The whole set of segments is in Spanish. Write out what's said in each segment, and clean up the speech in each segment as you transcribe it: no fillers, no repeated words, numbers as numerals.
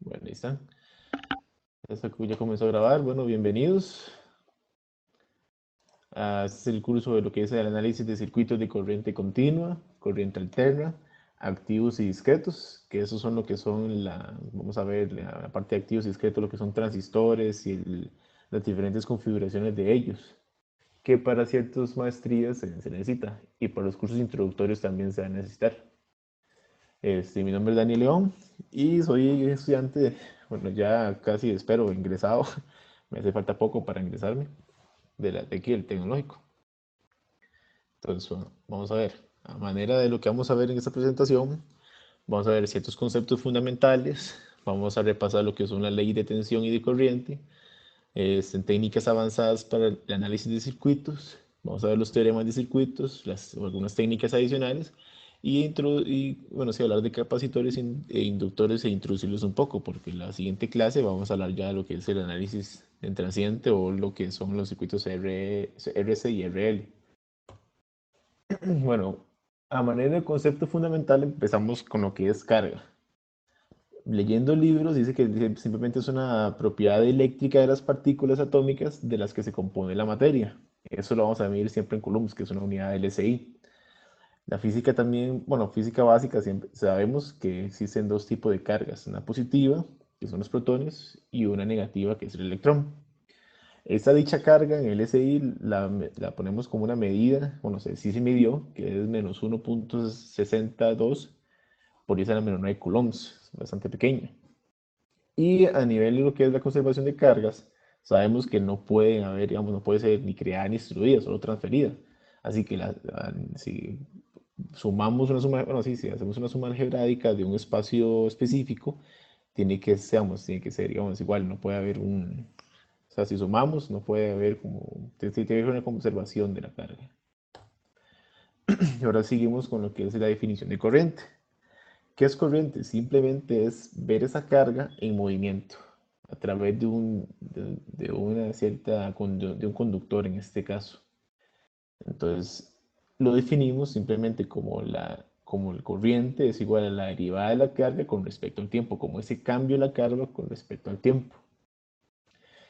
Bueno, ahí está. Ya comenzó a grabar. Bueno, bienvenidos. Este es el curso de lo que es el análisis de circuitos de corriente continua, corriente alterna, activos y discretos, que esos son lo que son vamos a ver, la parte de activos y discretos, lo que son transistores y las diferentes configuraciones de ellos, que para ciertas maestrías se necesita y para los cursos introductorios también se va a necesitar. Mi nombre es Daniel León y soy estudiante, bueno, ya casi espero ingresado, me hace falta poco para ingresarme, de aquí, el tecnológico. Entonces, bueno, vamos a ver, a manera de lo que vamos a ver en esta presentación, vamos a ver ciertos conceptos fundamentales, vamos a repasar lo que son la ley de tensión y de corriente, en técnicas avanzadas para el análisis de circuitos, vamos a ver los teoremas de circuitos, algunas técnicas adicionales, bueno, sí, hablar de capacitores e inductores e introducirlos un poco, porque en la siguiente clase vamos a hablar ya de lo que es el análisis en transiente o lo que son los circuitos RC y RL. Bueno, a manera de concepto fundamental empezamos con lo que es carga. Leyendo libros dice que simplemente es una propiedad eléctrica de las partículas atómicas de las que se compone la materia. Eso lo vamos a medir siempre en coulombs, que es una unidad de LSI. La física también, bueno, física básica, siempre sabemos que existen dos tipos de cargas, una positiva, que son los protones, y una negativa, que es el electrón. Esta dicha carga en LSI la ponemos como una medida, bueno, sí se midió, que es menos 1,62 por 10 a la menos 9 coulombs, bastante pequeña. Y a nivel de lo que es la conservación de cargas, sabemos que no pueden haber, digamos, no puede ser ni creada ni destruida, solo transferida. Así que si sumamos una suma, bueno, sí, si hacemos una suma algebraica de un espacio específico, tiene que ser, digamos, igual, no puede haber o sea, si sumamos, no puede haber tiene que haber una conservación de la carga. Y ahora seguimos con lo que es la definición de corriente. ¿Qué es corriente? Simplemente es ver esa carga en movimiento a través de una de un conductor en este caso. Entonces, lo definimos simplemente como el corriente es igual a la derivada de la carga con respecto al tiempo, como ese cambio de la carga con respecto al tiempo.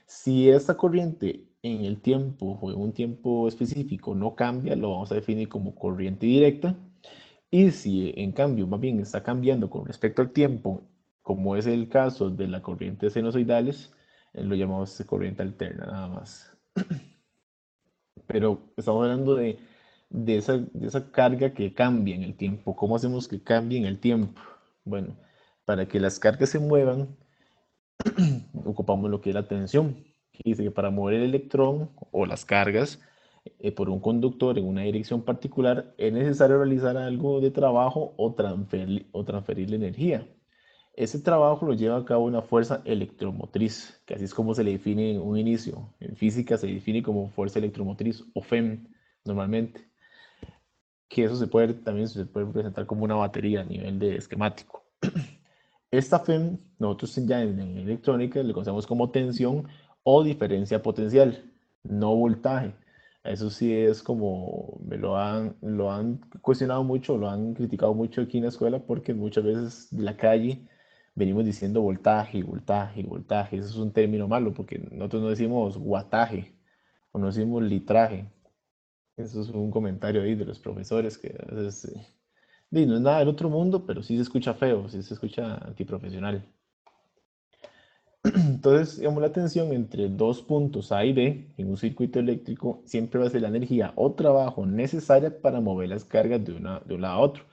Si esta corriente en el tiempo o en un tiempo específico no cambia, lo vamos a definir como corriente directa. Y si en cambio más bien está cambiando con respecto al tiempo, como es el caso de las corrientes sinusoidales, lo llamamos corriente alterna nada más. Pero estamos hablando de esa carga que cambia en el tiempo. ¿Cómo hacemos que cambie en el tiempo? Bueno, para que las cargas se muevan, ocupamos lo que es la tensión. Dice que para mover el electrón o las cargas por un conductor en una dirección particular es necesario realizar algo de trabajo o transferir energía. Ese trabajo lo lleva a cabo una fuerza electromotriz, que así es como se le define en un inicio. En física se define como fuerza electromotriz o FEM normalmente, que eso también se puede representar como una batería a nivel de esquemático. Esta FEM, nosotros ya en electrónica le conocemos como tensión o diferencia potencial, no voltaje. Eso sí es como, lo han cuestionado mucho, lo han criticado mucho aquí en la escuela porque muchas veces de la calle venimos diciendo voltaje, voltaje, voltaje. Eso es un término malo porque nosotros no decimos guataje o no decimos litraje. Eso es un comentario ahí de los profesores que a veces, no es nada del otro mundo, pero sí se escucha feo, sí se escucha antiprofesional. Entonces, digamos, la tensión entre dos puntos A y B en un circuito eléctrico siempre va a ser la energía o trabajo necesaria para mover las cargas de un lado a otro.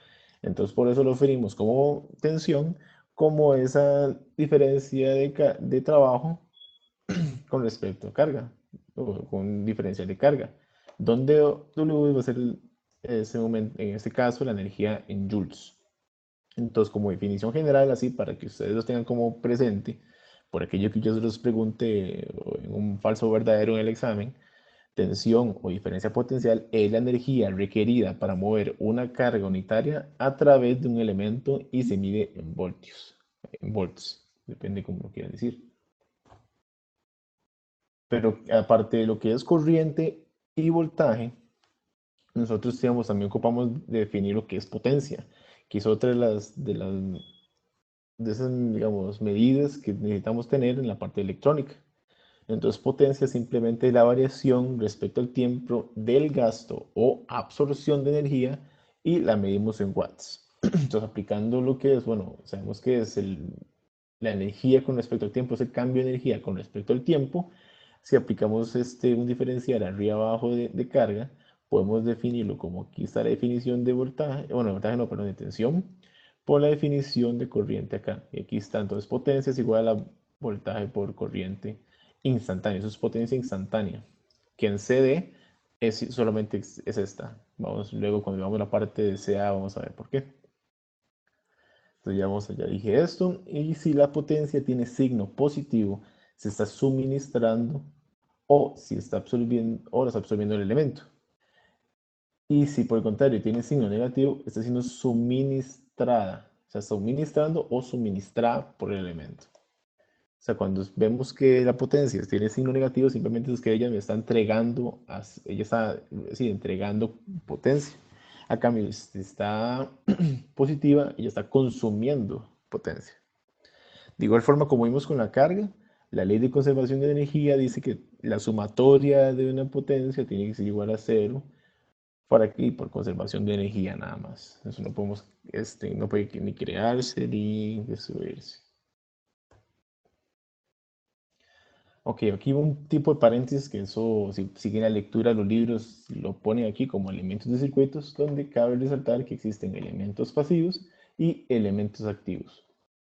Entonces, por eso lo referimos como tensión, como esa diferencia de trabajo con respecto a carga, o con diferencial de carga, donde W va a ser ese momento, en este caso la energía en joules. Entonces, como definición general, así para que ustedes los tengan como presente, por aquello que yo se los pregunte en un falso o verdadero en el examen, tensión o diferencia potencial es la energía requerida para mover una carga unitaria a través de un elemento y se mide en volts, depende cómo lo quieran decir. Pero aparte de lo que es corriente y voltaje, nosotros también ocupamos definir lo que es potencia, que es otra de las digamos, medidas que necesitamos tener en la parte electrónica. Entonces, potencia simplemente es la variación respecto al tiempo del gasto o absorción de energía y la medimos en watts. Entonces, aplicando lo que es, bueno, sabemos que es la energía con respecto al tiempo, es el cambio de energía con respecto al tiempo. Si aplicamos un diferencial arriba abajo de carga, podemos definirlo como aquí está la definición de voltaje, bueno, voltaje no, perdón, de tensión, por la definición de corriente acá. Y aquí está, entonces potencia es igual a voltaje por corriente instantánea. Eso es potencia instantánea. Que en CD solamente es esta. Vamos, luego cuando veamos la parte de CA vamos a ver por qué. Entonces ya dije esto. Y si la potencia tiene signo positivo, se está suministrando o si está absorbiendo o lo está absorbiendo el elemento. Y si por el contrario tiene signo negativo, está siendo suministrada. O sea, suministrando o suministrada por el elemento. O sea, cuando vemos que la potencia tiene signo negativo, simplemente es que ella me está entregando, ella está, sí, entregando potencia. A cambio, si está positiva, ella está consumiendo potencia. De igual forma, como vimos con la carga, la ley de conservación de energía dice que la sumatoria de una potencia tiene que ser igual a cero por aquí, por conservación de energía nada más. Eso no podemos, no puede ni crearse ni destruirse. Ok, aquí un tipo de paréntesis que eso, si siguen la lectura de los libros, lo ponen aquí como elementos de circuitos, donde cabe resaltar que existen elementos pasivos y elementos activos.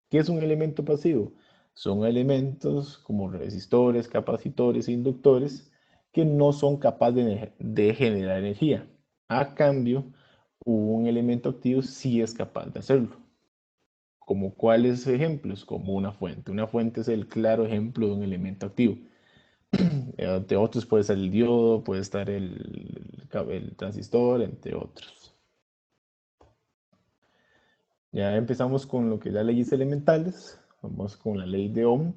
¿Qué es un elemento pasivo? Son elementos como resistores, capacitores e inductores que no son capaces de generar energía. A cambio, un elemento activo sí es capaz de hacerlo. ¿Como cuáles ejemplos? Como una fuente. Una fuente es el claro ejemplo de un elemento activo. Entre otros puede estar el diodo, puede estar el transistor, entre otros. Ya empezamos con lo que es las leyes elementales. Vamos con la ley de Ohm.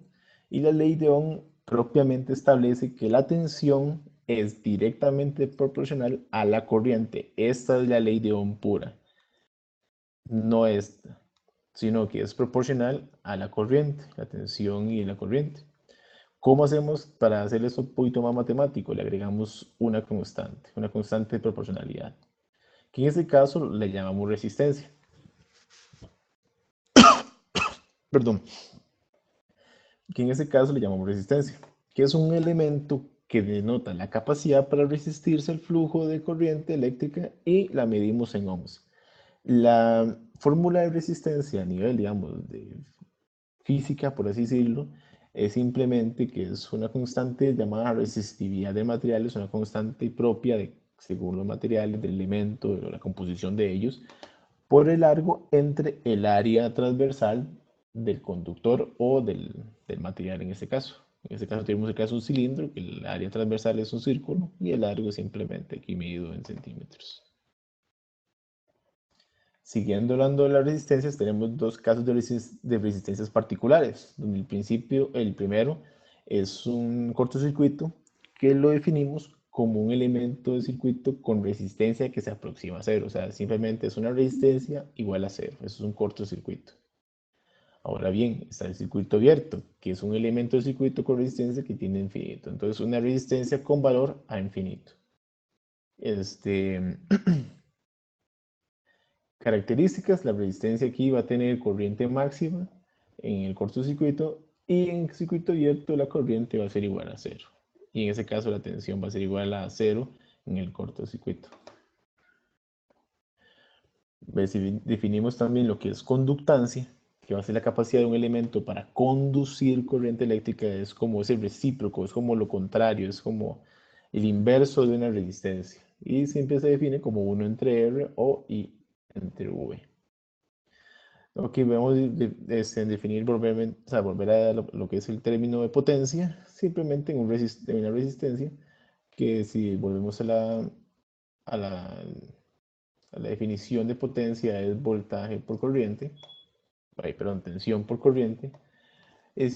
Y la ley de Ohm propiamente establece que la tensión es directamente proporcional a la corriente. Esta es la ley de Ohm pura. No esta, sino que es proporcional a la corriente, la tensión y la corriente. ¿Cómo hacemos para hacer eso un poquito más matemático? Le agregamos una constante de proporcionalidad, que en este caso le llamamos resistencia. Perdón, que en este caso le llamamos resistencia, que es un elemento que denota la capacidad para resistirse al flujo de corriente eléctrica y la medimos en ohms. La fórmula de resistencia a nivel, digamos, de física, por así decirlo, es simplemente que es una constante llamada resistividad de materiales, una constante propia de, según los materiales, del elemento, de la composición de ellos, por el largo entre el área transversal del conductor o del material en este caso. En este caso tenemos el caso de un cilindro, que el área transversal es un círculo y el largo es simplemente aquí medido en centímetros. Siguiendo hablando de las resistencias, tenemos dos casos de resistencias particulares, donde el primero es un cortocircuito que lo definimos como un elemento de circuito con resistencia que se aproxima a cero, o sea, simplemente es una resistencia igual a cero, eso es un cortocircuito. Ahora bien, está el circuito abierto, que es un elemento de circuito con resistencia que tiene infinito, entonces una resistencia con valor a infinito. Este, Características, la resistencia aquí va a tener corriente máxima en el cortocircuito y en el circuito abierto la corriente va a ser igual a cero. Y en ese caso la tensión va a ser igual a cero en el cortocircuito. Definimos también lo que es conductancia, que va a ser la capacidad de un elemento para conducir corriente eléctrica, es como ese recíproco, es como lo contrario, es como el inverso de una resistencia. Y siempre se define como 1 entre R o I entre V. Ok, vamos a definir volver a lo que es el término de potencia, simplemente en una resistencia, que si volvemos a la, a la definición de potencia es voltaje por corriente, perdón, tensión por corriente, y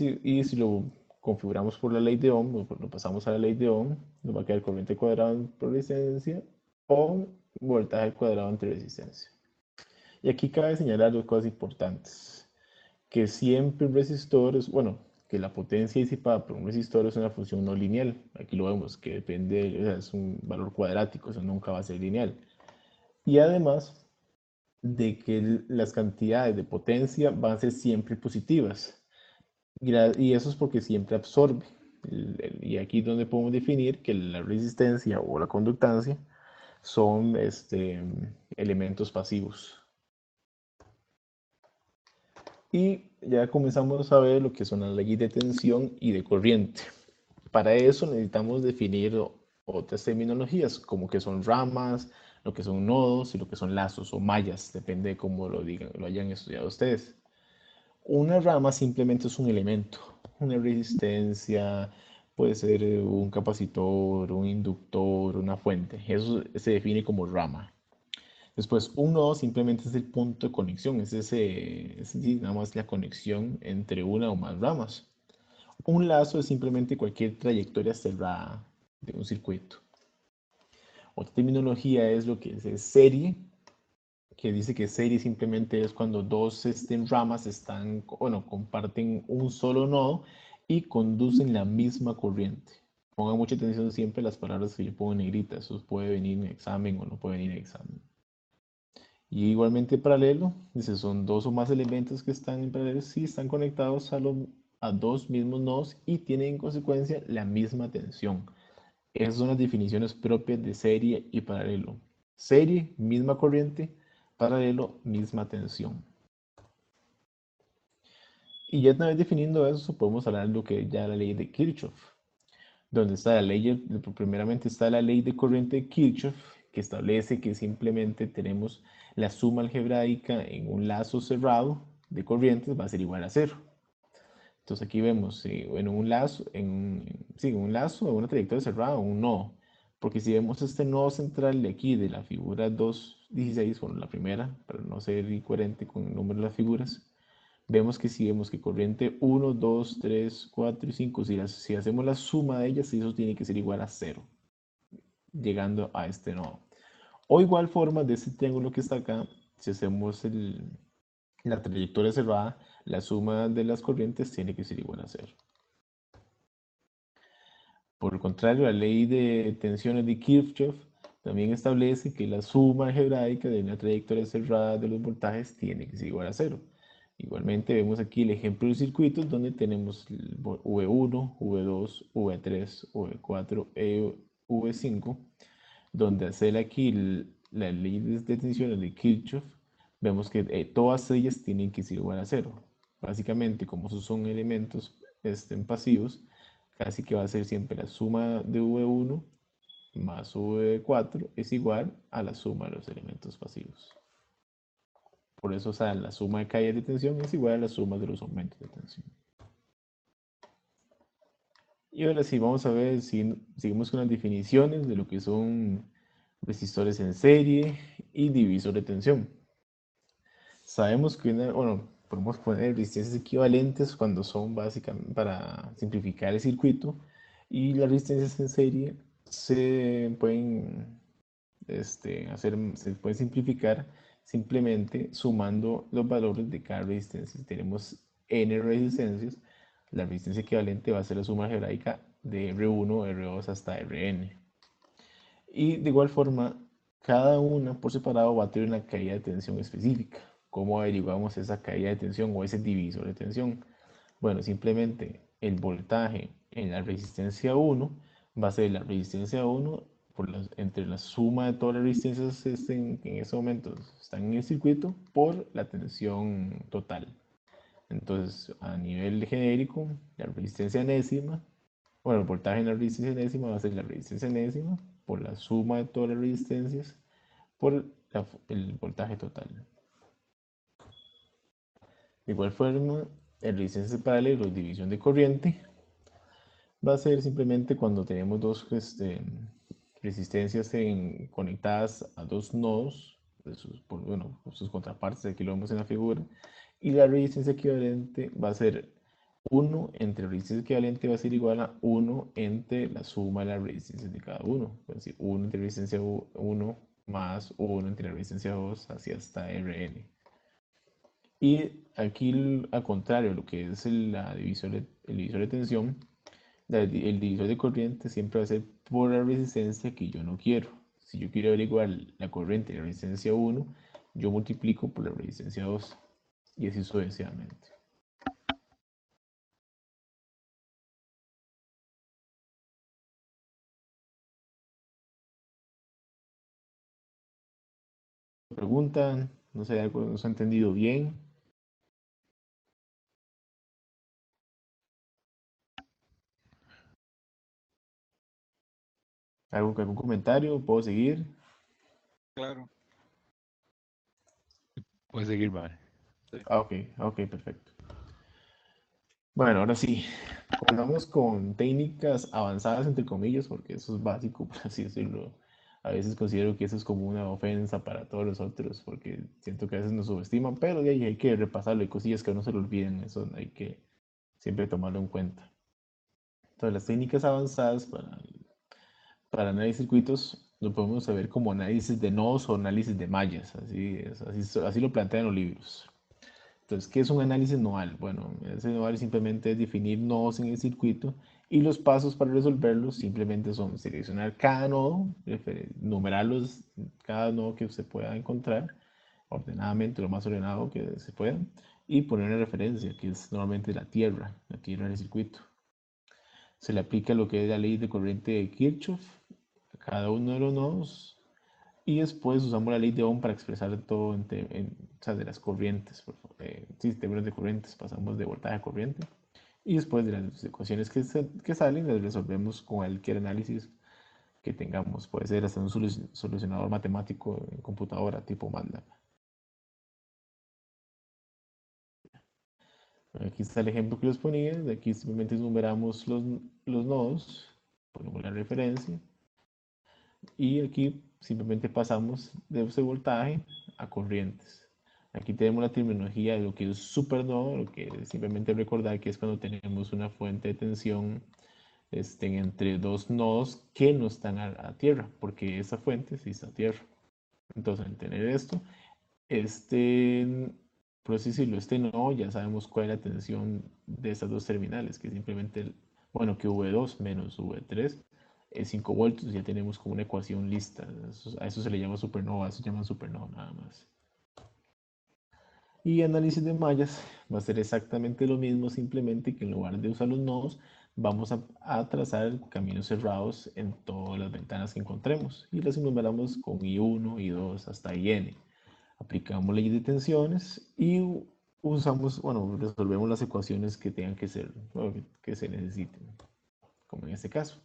si lo configuramos por la ley de Ohm, lo pasamos a la ley de Ohm, nos va a quedar corriente cuadrada por resistencia o voltaje cuadrado entre resistencia. Y aquí cabe señalar dos cosas importantes, que siempre un resistor es, bueno, que la potencia disipada por un resistor es una función no lineal. Aquí lo vemos, que depende, o sea, es un valor cuadrático, eso nunca va a ser lineal. Y además de que las cantidades de potencia van a ser siempre positivas. Y eso es porque siempre absorbe. Y aquí es donde podemos definir que la resistencia o la conductancia son elementos pasivos. Y ya comenzamos a ver lo que son las leyes de tensión y de corriente. Para eso necesitamos definir otras terminologías, como que son ramas, lo que son nodos y lo que son lazos o mallas, depende de cómo lo digan, lo hayan estudiado ustedes. Una rama simplemente es un elemento, una resistencia, puede ser un capacitor, un inductor, una fuente. Eso se define como rama. Después, un nodo simplemente es el punto de conexión, es nada más la conexión entre una o más ramas. Un lazo es simplemente cualquier trayectoria cerrada de un circuito. Otra terminología es lo que es serie, que dice que serie simplemente es cuando dos ramas están, bueno, comparten un solo nodo y conducen la misma corriente. Pongan mucha atención siempre a las palabras que yo pongo en negrita, eso puede venir en examen o no puede venir en examen. Y igualmente paralelo, dice, son dos o más elementos que están en paralelo si están conectados a dos mismos nodos y tienen en consecuencia la misma tensión. Esas son las definiciones propias de serie y paralelo. Serie, misma corriente; paralelo, misma tensión. Y ya una vez definiendo eso, podemos hablar de lo que es ya la ley de Kirchhoff, donde está la ley, primeramente está la ley de corriente de Kirchhoff, que establece que simplemente tenemos la suma algebraica en un lazo cerrado de corrientes va a ser igual a cero. Entonces aquí vemos en un lazo, sí, un lazo, en una trayectoria cerrada, un nodo. Porque si vemos este nodo central de aquí, de la figura 2.16, bueno, la primera, para no ser incoherente con el número de las figuras, vemos que si vemos que corriente 1, 2, 3, 4 y 5, si hacemos la suma de ellas, eso tiene que ser igual a cero, llegando a este nodo. O igual forma de este triángulo que está acá, si hacemos la trayectoria cerrada, la suma de las corrientes tiene que ser igual a cero. Por el contrario, la ley de tensiones de Kirchhoff también establece que la suma algebraica de una trayectoria cerrada de los voltajes tiene que ser igual a cero. Igualmente vemos aquí el ejemplo de circuitos donde tenemos V1, V2, V3, V4, V5, donde hacer aquí la ley de tensiones de Kirchhoff, vemos que todas ellas tienen que ser igual a cero. Básicamente, como esos son elementos pasivos, casi que va a ser siempre la suma de V1 más V4 es igual a la suma de los elementos pasivos. Por eso, o sea, la suma de caídas de tensión es igual a la suma de los aumentos de tensión. Y ahora sí, vamos a ver si seguimos con las definiciones de lo que son resistores en serie y divisor de tensión. Sabemos que, bueno, podemos poner resistencias equivalentes cuando son básicamente para simplificar el circuito, y las resistencias en serie se pueden simplificar simplemente sumando los valores de cada resistencia. Si tenemos n resistencias, la resistencia equivalente va a ser la suma algebraica de R1, R2 hasta Rn. Y de igual forma, cada una por separado va a tener una caída de tensión específica. ¿Cómo averiguamos esa caída de tensión o ese divisor de tensión? Bueno, simplemente el voltaje en la resistencia 1 va a ser la resistencia 1 entre la suma de todas las resistencias que en ese momento están en el circuito por la tensión total. Entonces, a nivel genérico, la resistencia enésima, bueno, el voltaje en la resistencia enésima va a ser la resistencia enésima por la suma de todas las resistencias por el voltaje total. De igual forma, el resistencia paralelo, división de corriente, va a ser simplemente cuando tenemos dos resistencias conectadas a dos nodos, bueno, sus contrapartes, aquí lo vemos en la figura, y la resistencia equivalente va a ser 1 entre la resistencia equivalente va a ser igual a 1 entre la suma de las resistencias de cada uno. Es decir, 1 entre resistencia 1 más 1 entre la resistencia 2 así hasta Rn. Y aquí, al contrario, lo que es el divisor de tensión, el divisor de corriente siempre va a ser por la resistencia que yo no quiero. Si yo quiero averiguar la corriente de la resistencia 1, yo multiplico por la resistencia 2 y así sucesivamente. Preguntan, no sé, algo no se ha entendido bien, algún comentario, puedo seguir. Claro, Puedes seguir, vale. sí, Ah, ok, ok, perfecto. Bueno, ahora sí, comenzamos con técnicas avanzadas, entre comillas, porque eso es básico, por así decirlo. A veces considero que eso es como una ofensa para todos los otros, porque siento que a veces nos subestiman, pero de ahí hay que repasarlo, hay cosillas que no se lo olviden, eso hay que siempre tomarlo en cuenta. Entonces, las técnicas avanzadas para análisis de circuitos lo podemos saber como análisis de nodos o análisis de mallas, así lo plantean los libros. Entonces, ¿qué es un análisis nodal? Bueno, ese nodal simplemente es definir nodos en el circuito y los pasos para resolverlos simplemente son seleccionar cada nodo, numerarlos, cada nodo que se pueda encontrar ordenadamente, lo más ordenado que se pueda, y poner una referencia, que es normalmente la tierra del circuito. Se le aplica lo que es la ley de corriente de Kirchhoff a cada uno de los nodos y después usamos la ley de Ohm para expresar todo o sea, de las corrientes. Sí, términos de corrientes, pasamos de voltaje a corriente. Y después de las ecuaciones que salen, las resolvemos con cualquier análisis que tengamos. Puede ser hasta un solucionador matemático en computadora tipo MATLAB. Aquí está el ejemplo que les ponía. De aquí simplemente numeramos los nodos, ponemos la referencia. Y aquí simplemente pasamos de ese voltaje a corrientes. Aquí tenemos la terminología de lo que es supernodo, lo que es simplemente recordar que es cuando tenemos una fuente de tensión entre dos nodos que no están a tierra, porque esa fuente sí está a tierra. Entonces, al tener esto, este, por así decirlo, este nodo ya sabemos cuál es la tensión de estas dos terminales, que simplemente, bueno, que V2 menos V3 es 5 voltios, ya tenemos como una ecuación lista. A eso se le llama supernova, eso se llama supernova nada más. Y análisis de mallas va a ser exactamente lo mismo, simplemente que en lugar de usar los nodos, vamos a trazar caminos cerrados en todas las ventanas que encontremos y las enumeramos con I1, I2 hasta IN. Aplicamos ley de tensiones y usamos, bueno, resolvemos las ecuaciones que tengan que ser, bueno, que se necesiten, como en este caso.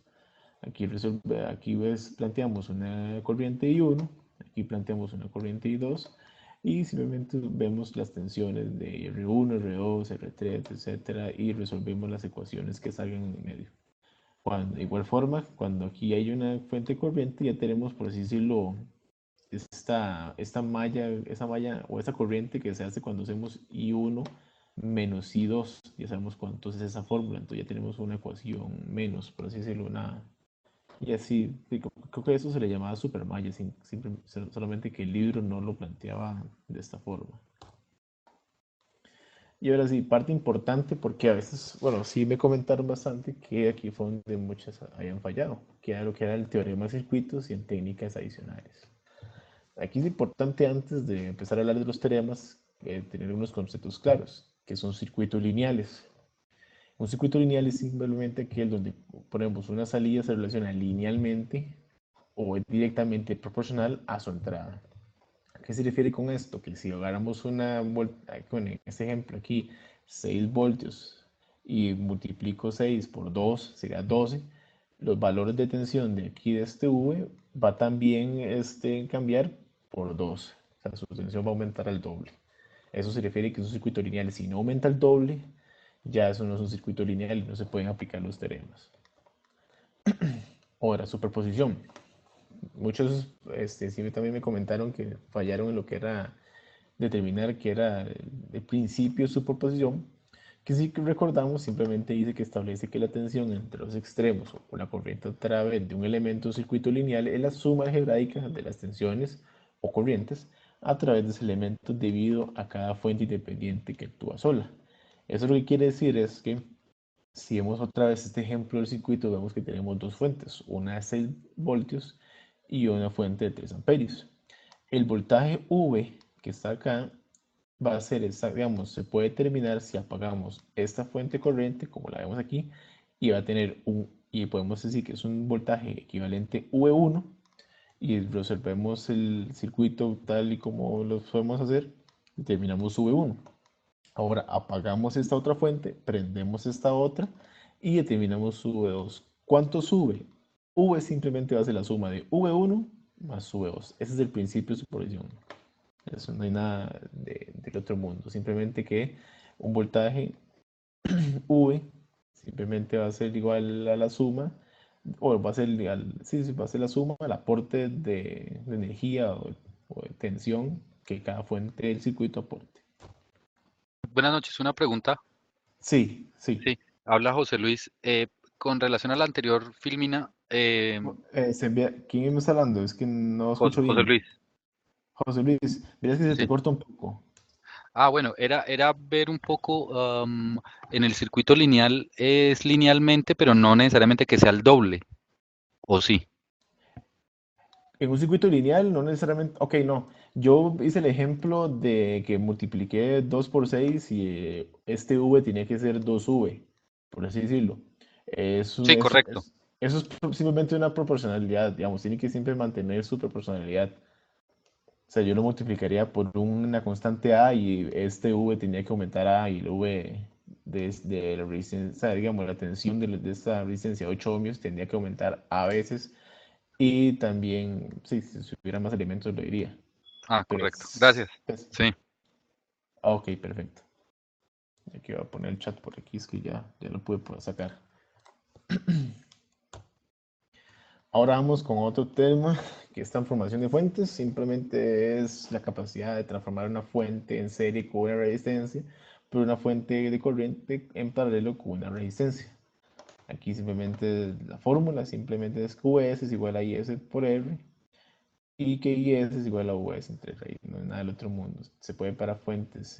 Planteamos una corriente I1, aquí planteamos una corriente I2 y simplemente vemos las tensiones de R1, R2, R3, etcétera y resolvemos las ecuaciones que salgan en el medio. De igual forma, cuando aquí hay una fuente de corriente, ya tenemos, por así decirlo, esa malla o esa corriente que se hace cuando hacemos I1 menos I2, ya sabemos cuánto es esa fórmula, entonces ya tenemos una ecuación menos, por así decirlo, y así, creo que eso se le llamaba supermalla, solamente que el libro no lo planteaba de esta forma. Y ahora sí, parte importante, porque a veces, bueno, sí me comentaron bastante que aquí fue donde muchas habían fallado, que era lo que era el teorema de circuitos y en técnicas adicionales. Aquí es importante, antes de empezar a hablar de los teoremas, tener unos conceptos claros, que son circuitos lineales. Un circuito lineal es simplemente aquel donde ponemos una salida se relaciona linealmente o es directamente proporcional a su entrada. ¿A qué se refiere con esto? Que si agarramos con este ejemplo aquí, 6 voltios y multiplico 6 por 2, sería 12, los valores de tensión de aquí de este V va también cambiar por 2. O sea, su tensión va a aumentar al doble. Eso se refiere a que es un circuito lineal. Si no aumenta el doble, ya eso no es un circuito lineal y no se pueden aplicar los teoremas. Ahora, superposición. Muchos sí también me comentaron que fallaron en lo que era determinar qué era el principio de superposición, que si recordamos simplemente dice que establece que la tensión entre los extremos o la corriente a través de un elemento o circuito lineal es la suma algebraica de las tensiones o corrientes a través de ese elemento debido a cada fuente independiente que actúa sola. Eso lo que quiere decir es que si vemos otra vez este ejemplo del circuito, vemos que tenemos dos fuentes, una de 6 voltios y una fuente de 3 amperios. El voltaje V que está acá va a ser, digamos, se puede determinar si apagamos esta fuente corriente, como la vemos aquí, y va a tener y podemos decir que es un voltaje equivalente V1, y resolvemos el circuito tal y como lo podemos hacer, y terminamos V1. Ahora apagamos esta otra fuente, prendemos esta otra y determinamos V2. ¿Cuánto sube? V simplemente va a ser la suma de V1 más V2. Ese es el principio de superposición. Eso no hay nada del otro mundo. Simplemente que un voltaje V simplemente va a ser igual a la suma, o va a ser, sí, sí, va a ser la suma del aporte de energía o de tensión que cada fuente del circuito aporte. Buenas noches, una pregunta. Sí, sí. Sí, habla José Luis. Con relación a la anterior filmina, ¿Quién me está hablando? Es que no escucho José bien. Luis, José Luis, verás que se te sí. corta un poco. Bueno, era ver un poco en el circuito lineal, es linealmente, pero no necesariamente que sea el doble, ¿o sí? En un circuito lineal, no necesariamente. Ok, no. Yo hice el ejemplo de que multipliqué 2 por 6 y este V tenía que ser 2V, por así decirlo. Es un- Sí, correcto. eso es simplemente una proporcionalidad, digamos, tiene que siempre mantener su proporcionalidad. O sea, yo lo multiplicaría por una constante A y este V tenía que aumentar A y el V de la resistencia, o sea, digamos, la tensión de esta resistencia 8 ohmios tendría que aumentar a veces y también, sí, si hubiera más elementos lo diría. Pero Correcto. Gracias. Sí. ok, perfecto. Aquí voy a poner el chat por aquí, es que ya lo pude sacar. Ahora vamos con otro tema, que es transformación de fuentes. Simplemente es la capacidad de transformar una fuente en serie con una resistencia por una fuente de corriente en paralelo con una resistencia. Aquí simplemente la fórmula simplemente es QS es igual a IS por R y que IS es igual a US entre raíz, no es nada del otro mundo. Se puede para fuentes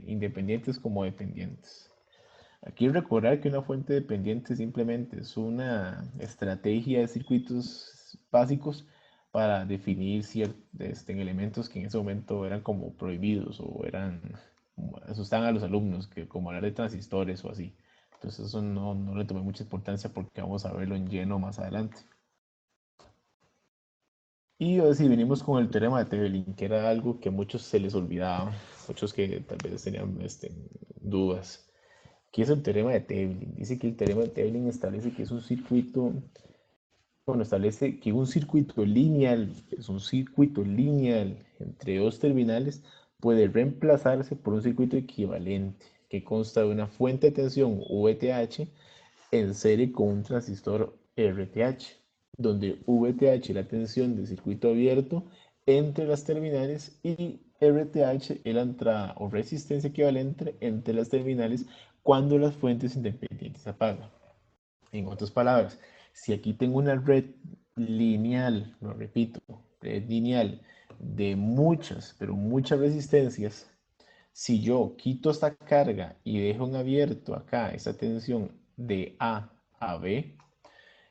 independientes como dependientes. Aquí recordar que una fuente dependiente simplemente es una estrategia de circuitos básicos para definir ciertos elementos que en ese momento eran como prohibidos o asustaban a los alumnos, que como hablar de transistores o así. Entonces eso no le tomé mucha importancia porque vamos a verlo en lleno más adelante. Y ahora sí, venimos con el teorema de Thevenin, que era algo que a muchos se les olvidaba, muchos que tal vez tenían dudas. ¿Qué es el teorema de Thevenin? Dice que el teorema de Thevenin establece que es un circuito, bueno, establece que un circuito lineal, es un circuito lineal entre dos terminales, puede reemplazarse por un circuito equivalente que consta de una fuente de tensión VTH en serie con un transistor RTH, donde VTH es la tensión del circuito abierto entre las terminales y RTH es la entrada o resistencia equivalente entre las terminales cuando las fuentes independientes se apagan. En otras palabras, si aquí tengo una red lineal, lo repito, red lineal de muchas, pero muchas resistencias, si yo quito esta carga y dejo en abierto acá esta tensión de A B,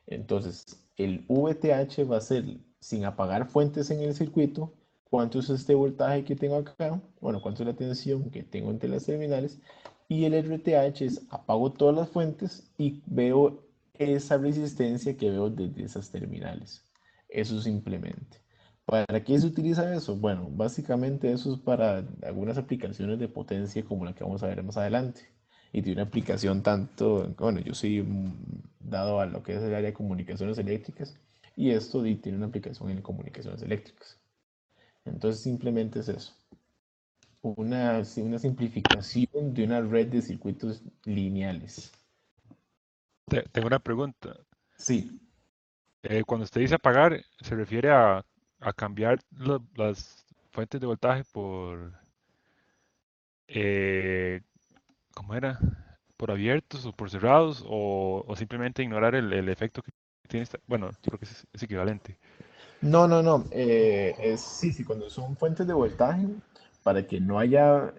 entonces el VTH va a ser, sin apagar fuentes en el circuito, cuánto es este voltaje que tengo acá, bueno, cuánto es la tensión que tengo entre las terminales, y el RTH es apago todas las fuentes y veo esa resistencia que veo desde esas terminales. Eso simplemente. ¿Para qué se utiliza eso? Bueno, básicamente eso es para algunas aplicaciones de potencia como la que vamos a ver más adelante. Y tiene una aplicación tanto, bueno, yo soy dado a lo que es el área de comunicaciones eléctricas y esto tiene una aplicación en comunicaciones eléctricas. Entonces simplemente es eso, sí, una simplificación de una red de circuitos lineales. Tengo una pregunta. Sí, Cuando usted dice apagar, ¿se refiere a cambiar las fuentes de voltaje por, eh, ¿cómo era? ¿Por abiertos o por cerrados? ¿O simplemente ignorar el efecto que tiene esta? Bueno, yo creo que es equivalente. No, no, no. Sí, sí, cuando son fuentes de voltaje, para que no haya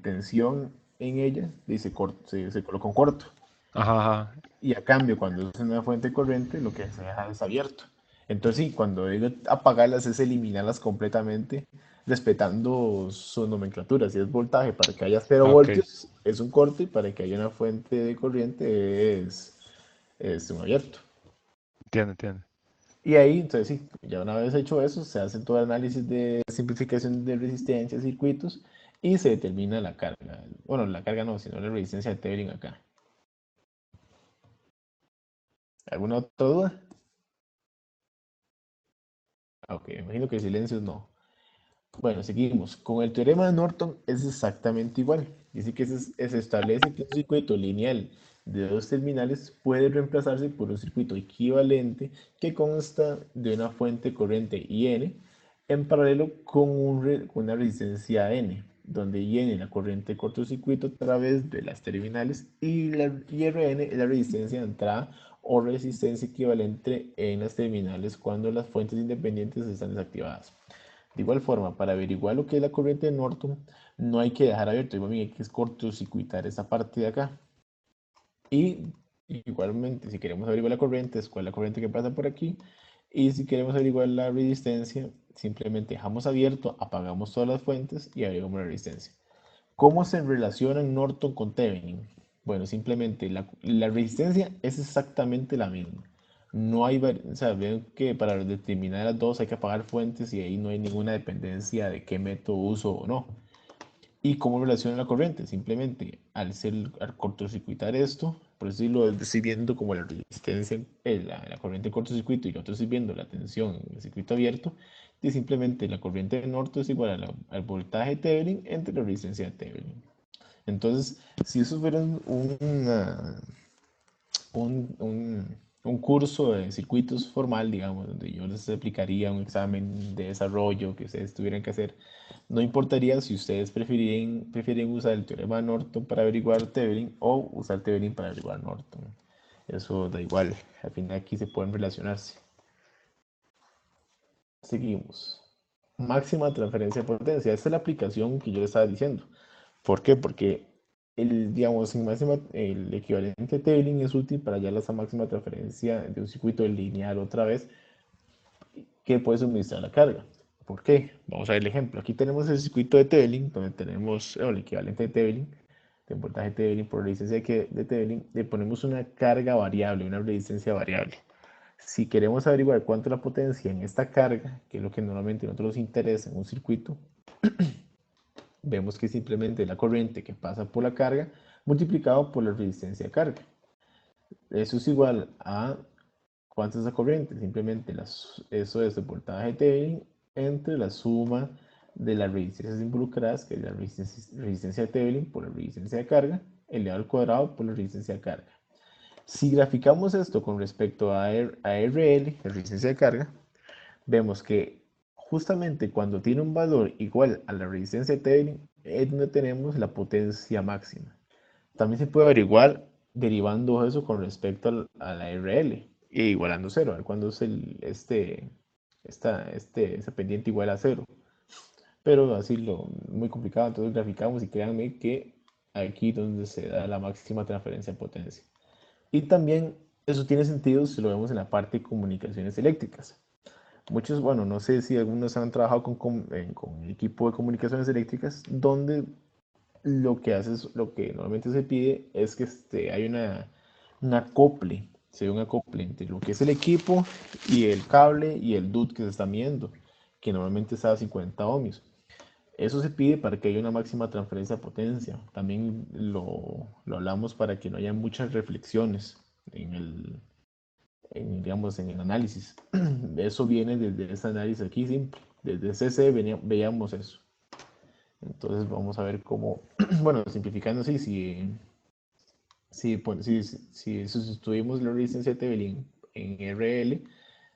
tensión en ella, se coloca un corto. Ajá, ajá. Y a cambio, cuando es una fuente corriente, lo que se deja es abierto. Entonces, sí, cuando digo apagarlas es eliminarlas completamente, respetando su nomenclatura. Si es voltaje para que haya cero Ok, voltios, es un corte, y para que haya una fuente de corriente es un abierto. entiendo, entiendo. Y ahí, entonces sí, ya una vez hecho eso, se hace todo el análisis de simplificación de resistencia, circuitos, y se determina la carga. Bueno, la carga no, sino la resistencia de Thevenin acá. ¿Alguna otra duda? Ok, me imagino que silencios no. Bueno, seguimos. Con el teorema de Norton es exactamente igual. Dice que se establece que un circuito lineal de dos terminales puede reemplazarse por un circuito equivalente que consta de una fuente corriente IN en paralelo con con una resistencia N, donde IN es la corriente de cortocircuito a través de las terminales y RN es la resistencia de entrada o resistencia equivalente en las terminales cuando las fuentes independientes están desactivadas. De igual forma, para averiguar lo que es la corriente de Norton, no hay que dejar abierto, hay que cortocircuitar esta parte de acá. Y igualmente, si queremos averiguar la corriente, es cuál es la corriente que pasa por aquí. Y si queremos averiguar la resistencia, simplemente dejamos abierto, apagamos todas las fuentes y averiguamos la resistencia. ¿Cómo se relacionan Norton con Thevenin? Bueno, simplemente la resistencia es exactamente la misma. No hay, o sea, ven que para determinar las dos hay que apagar fuentes y ahí no hay ninguna dependencia de qué método uso o no. ¿Y cómo relaciona la corriente? Simplemente al cortocircuitar esto, por eso lo estoy viendo como la resistencia, la corriente de cortocircuito y lo otro estoy viendo la tensión en el circuito abierto, y simplemente la corriente de Norton es igual al voltaje de Thevenin entre la resistencia de Thevenin. Entonces, si eso fuera un curso de circuitos formal, digamos, donde yo les aplicaría un examen de desarrollo que ustedes tuvieran que hacer, no importaría si ustedes prefieren usar el teorema de Norton para averiguar Thevenin o usar Thevenin para averiguar Norton. Eso da igual, al final aquí se pueden relacionarse. Seguimos. Máxima transferencia de potencia. Esta es la aplicación que yo le estaba diciendo. ¿Por qué? Porque digamos, el equivalente Thevenin es útil para hallar esa máxima transferencia de un circuito lineal otra vez que puede suministrar la carga. ¿Por qué? Vamos a ver el ejemplo. Aquí tenemos el circuito de Thevenin, donde tenemos el equivalente de Thevenin, de voltaje Thevenin por resistencia de Thevenin, le ponemos una carga variable, una resistencia variable. Si queremos averiguar cuánto es la potencia en esta carga, que es lo que normalmente a nosotros nos interesa en un circuito, vemos que simplemente la corriente que pasa por la carga multiplicado por la resistencia de carga. Eso es igual a ¿cuánto es la corriente? Simplemente eso es el voltaje de Thevenin entre la suma de las resistencias involucradas, que es la resistencia de Thevenin por la resistencia de carga, elevado al cuadrado por la resistencia de carga. Si graficamos esto con respecto a RL, la resistencia de carga, vemos que justamente cuando tiene un valor igual a la resistencia de Thevenin, es donde tenemos la potencia máxima. También se puede averiguar derivando eso con respecto a la RL e igualando cero, a ver cuándo es esta pendiente igual a cero. Pero así muy complicado, entonces graficamos y créanme que aquí es donde se da la máxima transferencia de potencia. Y también eso tiene sentido si lo vemos en la parte de comunicaciones eléctricas. Muchos, bueno, no sé si algunos han trabajado con equipo de comunicaciones eléctricas, donde lo que normalmente se pide es que hay un acople, se ve un acople entre lo que es el equipo y el cable y el DUT que se está midiendo, que normalmente está a 50 ohmios. Eso se pide para que haya una máxima transferencia de potencia. También lo hablamos para que no haya muchas reflexiones digamos, en el análisis. Eso viene desde este análisis aquí simple. Desde CC veíamos eso. Entonces vamos a ver cómo, bueno, simplificando así, si sustituimos la resistencia de Thevenin en RL,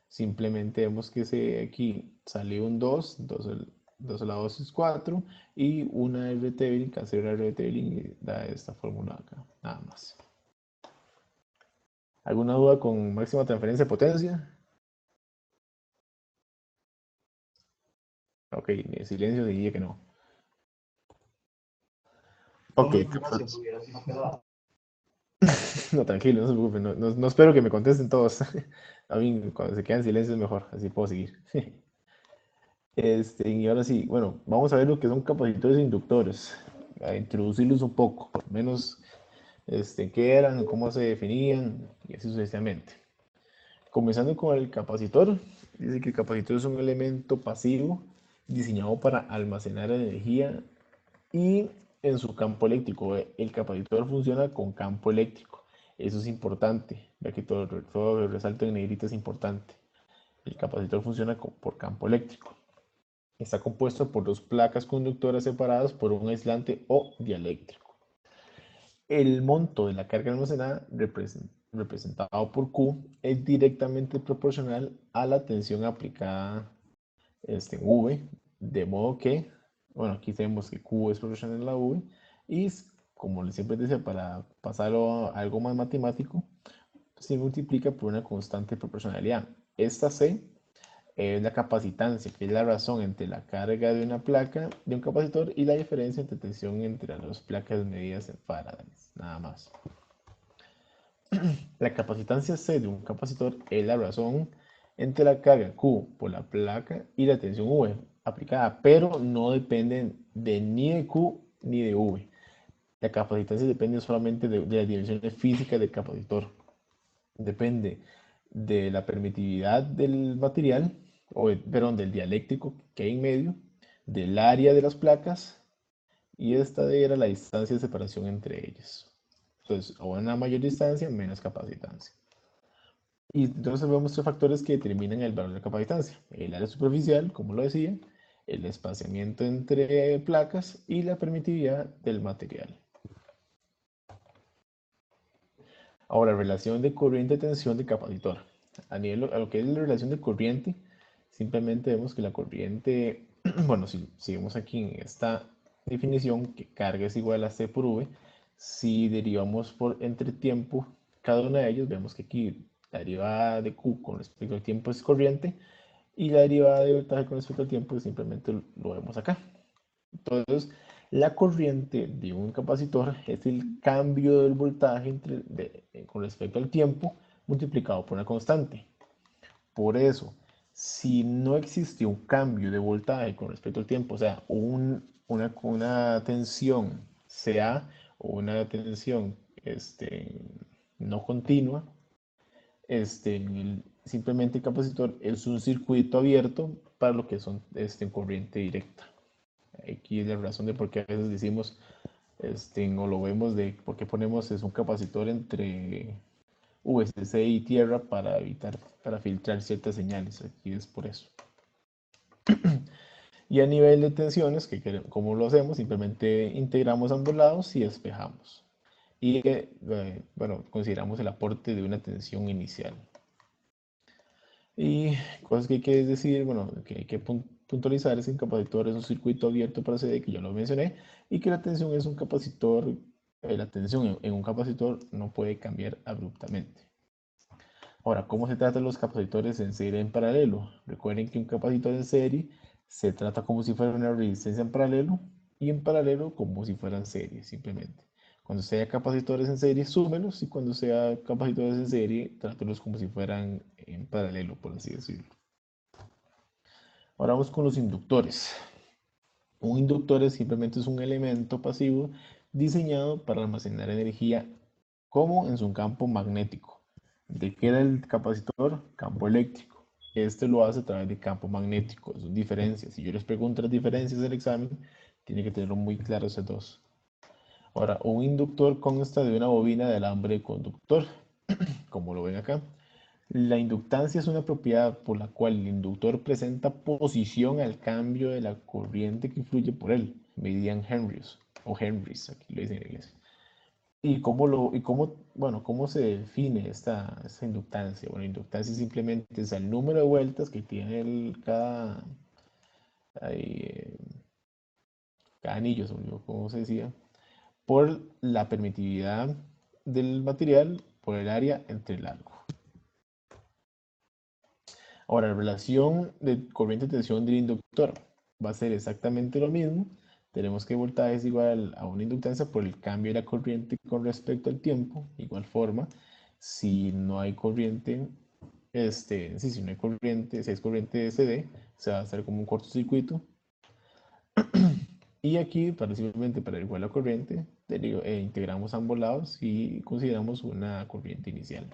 simplemente vemos que aquí sale un 2, 2 a la 2 es 4, y una R de Thevenin, cancela la R de Thevenin y da esta fórmula acá, nada más. ¿Alguna duda con máxima transferencia de potencia? Ok, silencio diría que no. Ok, no, tranquilo, no se preocupen, no espero que me contesten todos. A mí, cuando se quedan en silencio es mejor, así puedo seguir. Y ahora sí, bueno, vamos a ver lo que son capacitores e inductores, a introducirlos un poco, al menos qué eran, cómo se definían y así sucesivamente. Comenzando con el capacitor, dice que el capacitor es un elemento pasivo diseñado para almacenar energía y en su campo eléctrico. El capacitor funciona con campo eléctrico. Eso es importante, ya que todo el resalto en negrita es importante. El capacitor funciona por campo eléctrico. Está compuesto por dos placas conductoras separadas por un aislante o dieléctrico. El monto de la carga almacenada, representado por Q, es directamente proporcional a la tensión aplicada en V, de modo que, bueno, aquí tenemos que Q es proporcional a la V, y como siempre decía, para pasarlo a algo más matemático, se multiplica por una constante de proporcionalidad. Esta C es la capacitancia, que es la razón entre la carga de una placa de un capacitor y la diferencia entre tensión entre las dos placas medidas en farads, nada más. La capacitancia C de un capacitor es la razón entre la carga Q por la placa y la tensión V aplicada, pero no dependen ni de Q ni de V. La capacitancia depende solamente de las dimensiones físicas del capacitor. Depende de la permitividad del material, perdón, del dieléctrico que hay en medio, del área de las placas, y esta era la distancia de separación entre ellas. Entonces, a una mayor distancia, menos capacitancia. Y entonces vemos tres factores que determinan el valor de capacitancia. El área superficial, como lo decía, el espaciamiento entre placas y la permitividad del material. Ahora, relación de corriente-tensión de capacitor. A lo que es la relación de corriente, simplemente vemos que la corriente, bueno, si vemos aquí en esta definición, que carga es igual a C por V, si derivamos entre tiempo cada una de ellos, vemos que aquí la derivada de Q con respecto al tiempo es corriente y la derivada de voltaje con respecto al tiempo simplemente lo vemos acá. Entonces, la corriente de un capacitor es el cambio del voltaje con respecto al tiempo multiplicado por una constante. Por eso, si no existe un cambio de voltaje con respecto al tiempo, o sea, una tensión CA o una tensión no continua, simplemente el capacitor es un circuito abierto para lo que son corriente directa. Aquí es la razón de por qué a veces decimos, o lo vemos de por qué ponemos un capacitor entre VCC y tierra para filtrar ciertas señales. Aquí es por eso. Y a nivel de tensiones, ¿cómo lo hacemos? Simplemente integramos ambos lados y despejamos. Y bueno, consideramos el aporte de una tensión inicial. Y cosas que hay que decir, bueno, que hay que puntualizar es que un capacitor es un circuito abierto para CD, que ya lo mencioné, y que la tensión es un capacitor, la tensión en un capacitor no puede cambiar abruptamente. Ahora, ¿cómo se tratan los capacitores en serie en paralelo? Recuerden que un capacitor en serie se trata como si fuera una resistencia en paralelo y en paralelo como si fueran series, simplemente. Cuando sea capacitores en serie, súmelos, y cuando sea capacitores en serie, trátalos como si fueran en paralelo, por así decirlo. Ahora vamos con los inductores. Un inductor simplemente es un elemento pasivo diseñado para almacenar energía como en su campo magnético. ¿De qué era el capacitor? Campo eléctrico. Este lo hace a través de campo magnético. Son diferencias. Si yo les pregunto las diferencias del examen, tiene que tenerlo muy claro esos dos. Ahora, un inductor consta de una bobina de alambre conductor, como lo ven acá. La inductancia es una propiedad por la cual el inductor presenta posición al cambio de la corriente que fluye por él, medida en henrys, o henrys, aquí lo dicen en inglés. ¿Cómo se define esta inductancia? Bueno, inductancia simplemente es el número de vueltas que tiene ahí, cada anillo, como se decía, por la permitividad del material, por el área entre el arco. Ahora, la relación de corriente-tensión del inductor. va a ser exactamente lo mismo. Tenemos que voltaje es igual a una inductancia por el cambio de la corriente con respecto al tiempo. Igual forma, si no hay corriente, sí, si no hay corriente, si es corriente SD, se va a hacer como un cortocircuito. Y aquí, simplemente para igual la corriente, integramos ambos lados y consideramos una corriente inicial.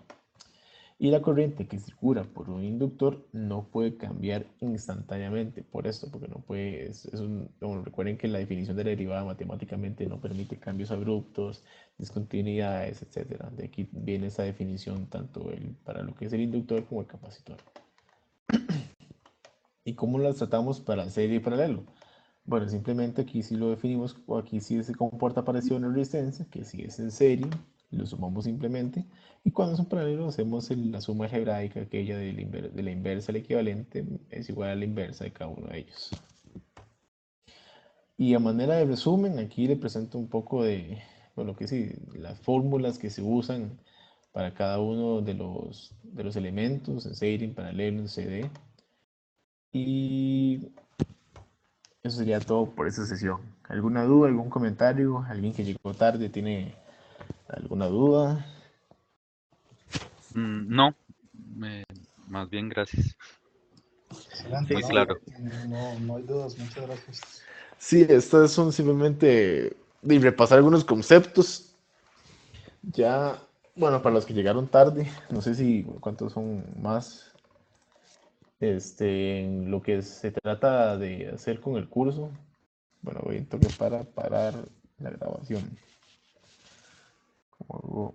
Y la corriente que circula por un inductor no puede cambiar instantáneamente por esto, porque no puede, bueno, recuerden que la definición de la derivada matemáticamente no permite cambios abruptos, discontinuidades, etc. De aquí viene esa definición tanto para lo que es el inductor como el capacitor. ¿Y cómo las tratamos para serie y paralelo? Bueno, simplemente aquí sí lo definimos, o aquí sí se comporta parecido a una resistencia, que si es en serie, lo sumamos simplemente, y cuando es un paralelo hacemos la suma algebraica, aquella de la inversa al equivalente, es igual a la inversa de cada uno de ellos. Y a manera de resumen, aquí le presento un poco bueno, que sí, las fórmulas que se usan para cada uno de los elementos, en serie, en paralelo, en CD. Y eso sería todo por esta sesión. ¿Alguna duda, algún comentario? ¿Alguien que llegó tarde tiene alguna duda? No, más bien gracias. Excelente, Muy Sí, no, sí. claro. no hay dudas, muchas gracias. Sí, estas son simplemente de repasar algunos conceptos. Ya, bueno, para los que llegaron tarde, no sé si cuántos son más, en lo que se trata de hacer con el curso. Bueno, voy a tocar para parar la grabación. Como hago